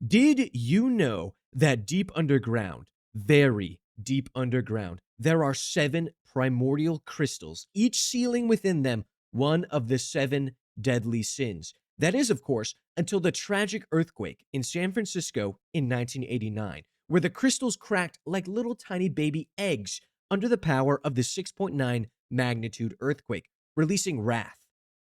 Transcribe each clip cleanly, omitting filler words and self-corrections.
Did you know that deep underground, very deep underground, there are 7 primordial crystals, each sealing within them one of the 7 deadly sins? That is, of course, until the tragic earthquake in San Francisco in 1989, where the crystals cracked like little tiny baby eggs under the power of the 6.9 magnitude earthquake, releasing wrath,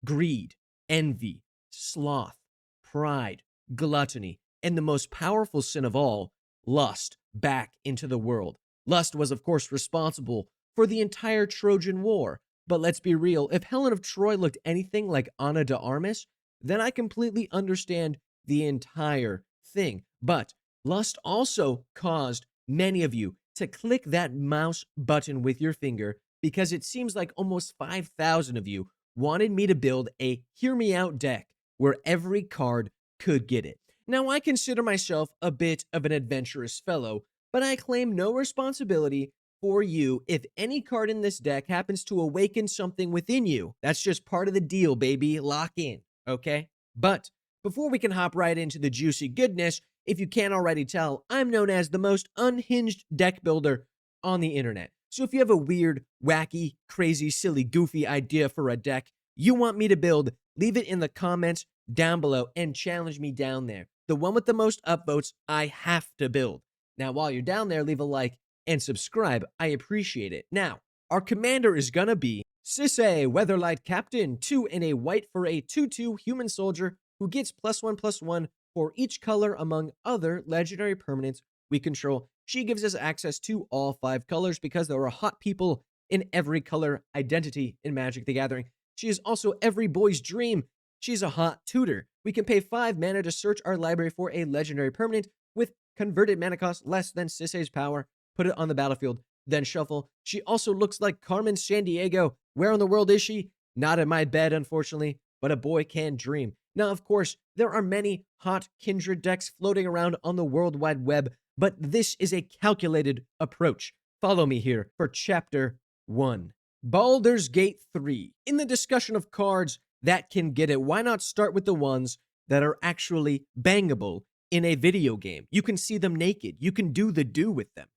greed, envy, sloth, pride, gluttony, and the most powerful sin of all, lust, back into the world. Lust was, of course, responsible for the entire Trojan War. But let's be real, if Helen of Troy looked anything like Ana de Armas, then I completely understand the entire thing. But lust also caused many of you to click that mouse button with your finger because it seems like almost 5,000 of you wanted me to build a hear me out deck where every card could get it. Now, I consider myself a bit of an adventurous fellow, but I claim no responsibility for you if any card in this deck happens to awaken something within you. That's just part of the deal, baby. Lock in, okay? But before we can hop right into the juicy goodness, if you can't already tell, I'm known as the most unhinged deck builder on the internet. So if you have a weird, wacky, crazy, silly, goofy idea for a deck you want me to build, leave it in the comments down below and challenge me down there. The one with the most upvotes, I have to build. Now, while you're down there, leave a like and subscribe. I appreciate it. Now, our commander is gonna be Sisay, Weatherlight Captain, 2 and a white for a 2/2 human soldier who gets +1/+1 for each color among other legendary permanents we control. She gives us access to all 5 colors because there are hot people in every color identity in Magic the Gathering. She is also every boy's dream. She's a hot tutor. We can pay 5 mana to search our library for a legendary permanent with converted mana cost less than Sisay's power, put it on the battlefield, then shuffle. She also looks like Carmen Sandiego. Where in the world is she? Not in my bed, unfortunately, but a boy can dream. Now, of course, there are many hot kindred decks floating around on the World Wide Web, but this is a calculated approach. Follow me here for Chapter 1. Baldur's Gate 3. In the discussion of cards that can get it, why not start with the ones that are actually bangable in a video game? You can see them naked. You can do the do with them.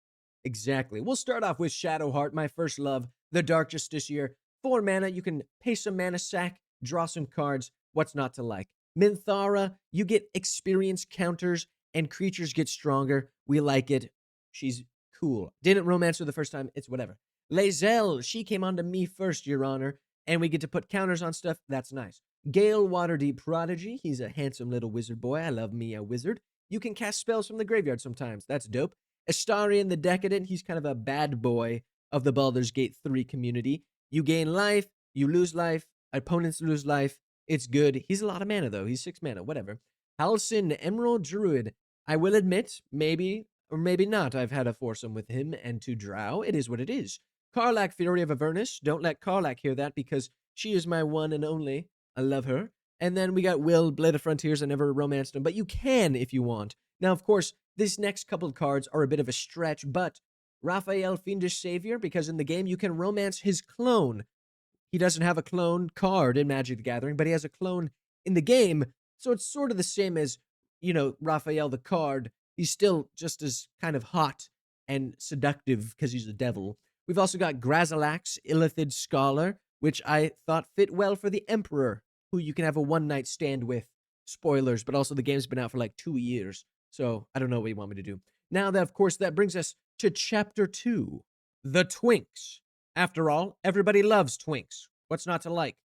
Exactly. We'll start off with Shadowheart, my first love, the Dark Justiciar. 4 mana, you can pay some mana, sack, draw some cards. What's not to like? Minthara, you get experience counters and creatures get stronger. We like it. She's cool. Didn't romance her the first time. It's whatever. Lae'zel, she came on to me first, Your Honor, and we get to put counters on stuff. That's nice. Gale Waterdeep Prodigy, he's a handsome little wizard boy. I love me a wizard. You can cast spells from the graveyard sometimes. That's dope. Astarion the Decadent, he's kind of a bad boy of the Baldur's Gate 3 community. You gain life, you lose life, opponents lose life. It's good. He's a lot of mana, though. He's 6 mana, whatever. Halcyon, Emerald Druid. I will admit, maybe or maybe not, I've had a foursome with him and 2 drow. It is what it is. Karlak, Fury of Avernus. Don't let Karlak hear that because she is my one and only. I love her. And then we got Will, Blade of Frontiers. I never romanced him, but you can if you want. Now, of course, this next couple of cards are a bit of a stretch, but Raphael, Fiendish Savior, because in the game you can romance his clone. He doesn't have a clone card in Magic the Gathering, but he has a clone in the game. So it's sort of the same as, Raphael the card. He's still just as kind of hot and seductive because he's a devil. We've also got Grazilax, Illithid Scholar, which I thought fit well for the Emperor, who you can have a one-night stand with. Spoilers, but also the game's been out for like 2 years. So I don't know what you want me to do. Now, that, of course, that brings us to Chapter 2, the Twinks. After all, everybody loves Twinks. What's not to like?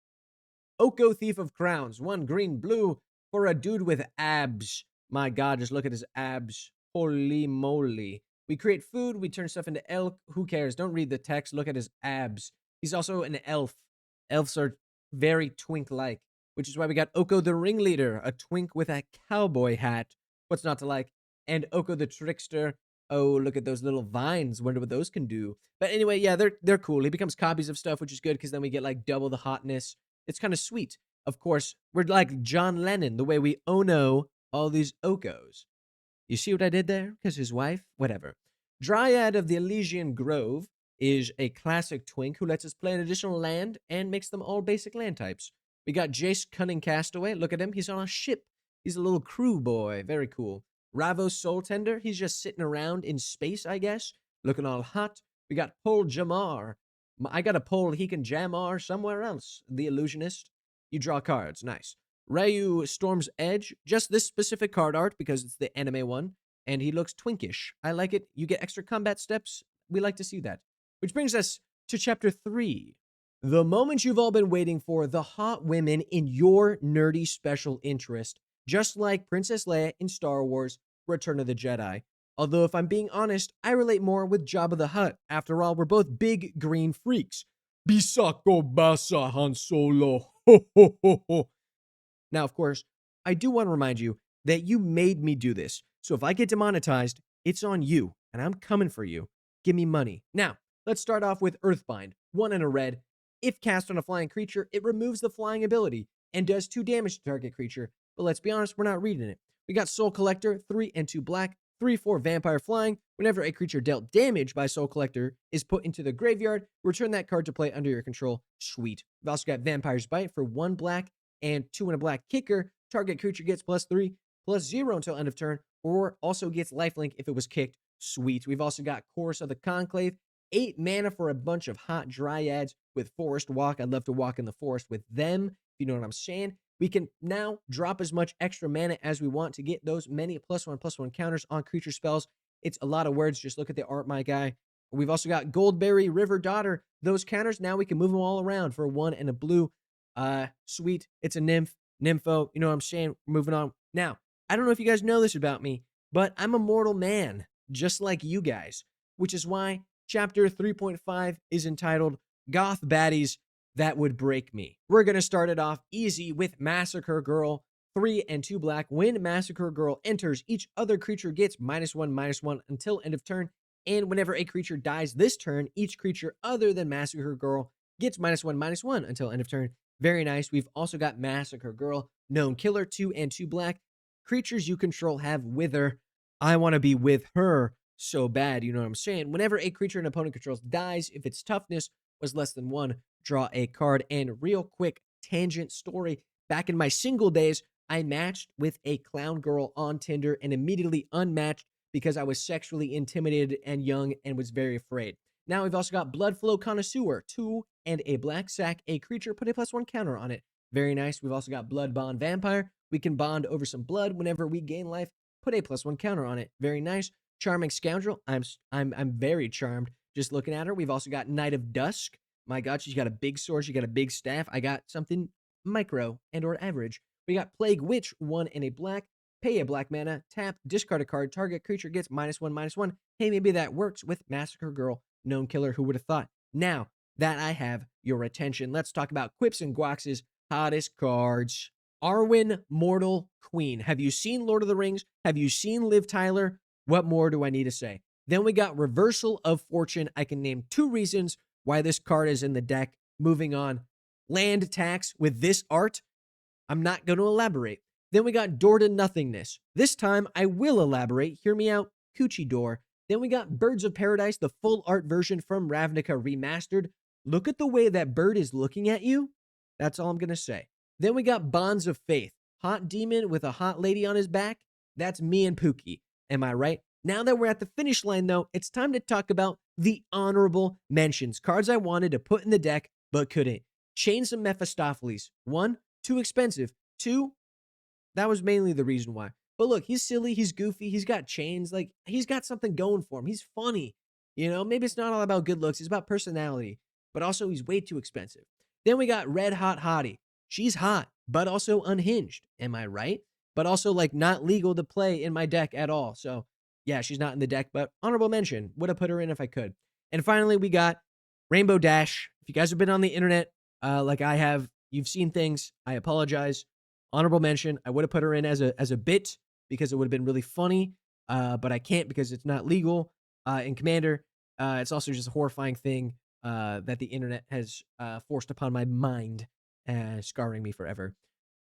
Oko, Thief of Crowns. 1 green, blue for a dude with abs. My God, just look at his abs. Holy moly. We create food, we turn stuff into elk. Who cares? Don't read the text. Look at his abs. He's also an elf. Elves are very twink-like, which is why we got Oko the Ringleader, a twink with a cowboy hat. What's not to like? And Oko the Trickster. Oh, look at those little vines. Wonder what those can do. But anyway, yeah, they're cool. He becomes copies of stuff, which is good because then we get like double the hotness. It's kind of sweet. Of course, we're like John Lennon, the way we ono all these Okos. You see what I did there? Because his wife? Whatever. Dryad of the Elysian Grove is a classic twink who lets us play an additional land and makes them all basic land types. We got Jace Cunning Castaway. Look at him. He's on a ship. He's a little crew boy. Very cool. Ravos Soul Tender, he's just sitting around in space, I guess, looking all hot. We got Pol Jamar. I got a Pol he can Jamar somewhere else. The Illusionist. You draw cards. Nice. Ryu Storm's Edge. Just this specific card art because it's the anime one. And he looks twinkish. I like it. You get extra combat steps. We like to see that. Which brings us to Chapter 3. The moment you've all been waiting for, the hot women in your nerdy special interest. Just like Princess Leia in Star Wars Return of the Jedi. Although, if I'm being honest, I relate more with Jabba the Hutt. After all, we're both big green freaks. Bisako basa Han Solo. Ho ho ho ho. Now, of course, I do want to remind you that you made me do this. So if I get demonetized, it's on you, and I'm coming for you. Give me money. Now, let's start off with Earthbind. 1 and a red. If cast on a flying creature, it removes the flying ability and does 2 damage to target creature. But let's be honest, we're not reading it. We got Soul Collector, 3 and 2 black, 3/4 vampire flying. Whenever a creature dealt damage by Soul Collector is put into the graveyard, return that card to play under your control. Sweet. We've also got Vampire's Bite for 1 black and 2 and a black kicker. Target creature gets +3/+0 until end of turn, or also gets lifelink if it was kicked. Sweet. We've also got Chorus of the Conclave, 8 mana for a bunch of hot dryads with Forest Walk. I'd love to walk in the forest with them, if you know what I'm saying. We can now drop as much extra mana as we want to get those many +1/+1 counters on creature spells. It's a lot of words. Just look at the art, my guy. We've also got Goldberry, River Daughter. Those counters, now we can move them all around for 1 and a blue. Sweet. It's a Nympho. You know what I'm saying? Moving on. Now, I don't know if you guys know this about me, but I'm a mortal man, just like you guys, which is why Chapter 3.5 is entitled Goth Baddies That Would Break Me. We're going to start it off easy with Massacre Girl, 3 and 2 black. When Massacre Girl enters, each other creature gets -1/-1 until end of turn, and whenever a creature dies this turn, each creature other than Massacre Girl gets -1/-1 until end of turn. Very nice. We've also got Massacre Girl, known killer, 2 and 2 black. Creatures you control have Wither. I want to be with her so bad, you know what I'm saying? Whenever a creature an opponent controls dies, if its toughness was less than 1, draw a card. And real quick tangent story, back in my single days, I matched with a clown girl on Tinder and immediately unmatched because I was sexually intimidated and young and was very afraid. Now we've also got Bloodflow Connoisseur, 2 and a black. Sack a creature, put a +1 counter on it. Very nice. We've also got Blood Bond Vampire. We can bond over some blood whenever we gain life. Put a +1 counter on it. Very nice. Charming Scoundrel. I'm very charmed just looking at her. We've also got Knight of Dusk. My God, she's got a big sword. She got a big staff. I got something micro and or average. We got Plague Witch, 1 and a black. Pay a black mana. Tap, discard a card. Target creature gets -1/-1. Hey, maybe that works with Massacre Girl, known killer. Who would have thought? Now that I have your attention, let's talk about Quips&Guac's hottest cards. Arwen, Mortal Queen. Have you seen Lord of the Rings? Have you seen Liv Tyler? What more do I need to say? Then we got Reversal of Fortune. I can name 2 reasons why this card is in the deck. Moving on. Land tax with this art. I'm not going to elaborate. Then we got Door to Nothingness. This time I will elaborate. Hear me out. Coochie Door. Then we got Birds of Paradise, the full art version from Ravnica Remastered. Look at the way that bird is looking at you. That's all I'm going to say. Then we got Bonds of Faith. Hot demon with a hot lady on his back. That's me and Pookie. Am I right? Now that we're at the finish line, though, it's time to talk about the honorable mentions. Cards I wanted to put in the deck, but couldn't. Chains of Mephistopheles. 1, too expensive. 2, that was mainly the reason why. But look, he's silly, he's goofy, he's got chains. Like, he's got something going for him. He's funny. You know, maybe it's not all about good looks. It's about personality. But also, he's way too expensive. Then we got Red Hot Hottie. She's hot, but also unhinged. Am I right? But also, like, not legal to play in my deck at all. So, yeah, she's not in the deck, but honorable mention. Would have put her in if I could. And finally, we got Rainbow Dash. If you guys have been on the internet, like I have, you've seen things. I apologize. Honorable mention. I would have put her in as a bit because it would have been really funny, but I can't because it's not legal in Commander. It's also just a horrifying thing that the internet has forced upon my mind, scarring me forever.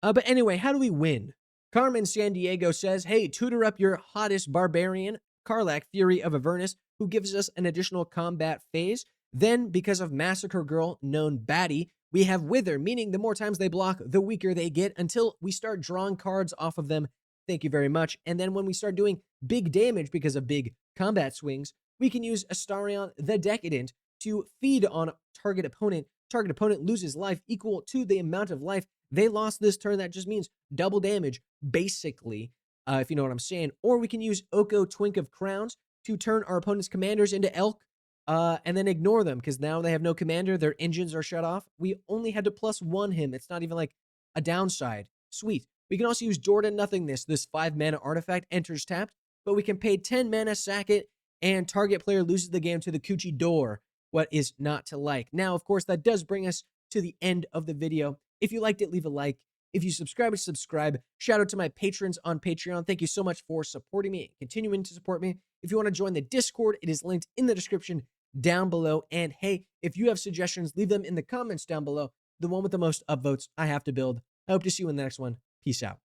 But anyway, how do we win? Carmen San Diego says, hey, tutor up your hottest barbarian, Karlach, Fury of Avernus, who gives us an additional combat phase. Then, because of Massacre Girl, known baddie, we have Wither, meaning the more times they block, the weaker they get until we start drawing cards off of them Thank you very much. And then when we start doing big damage because of big combat swings, we can use Astarion the Decadent to feed on target opponent. Target opponent loses life equal to the amount of life they lost this turn. That just means double damage, basically, if you know what I'm saying. Or we can use Oko Twink of Crowns to turn our opponent's commanders into elk, and then ignore them because now they have no commander. Their engines are shut off. We only had to +1 him. It's not even like a downside. Sweet. We can also use Jordan Nothingness. This 5 mana artifact enters tapped, but we can pay 10 mana, sack it, and target player loses the game to the Coochie door. What is not to like? Now, of course, that does bring us to the end of the video. If you liked it, leave a like. If you subscribe. Shout out to my patrons on Patreon. Thank you so much for supporting me and continuing to support me. If you want to join the Discord, it is linked in the description down below. And hey, if you have suggestions, leave them in the comments down below. The one with the most upvotes I have to build. I hope to see you in the next one. Peace out.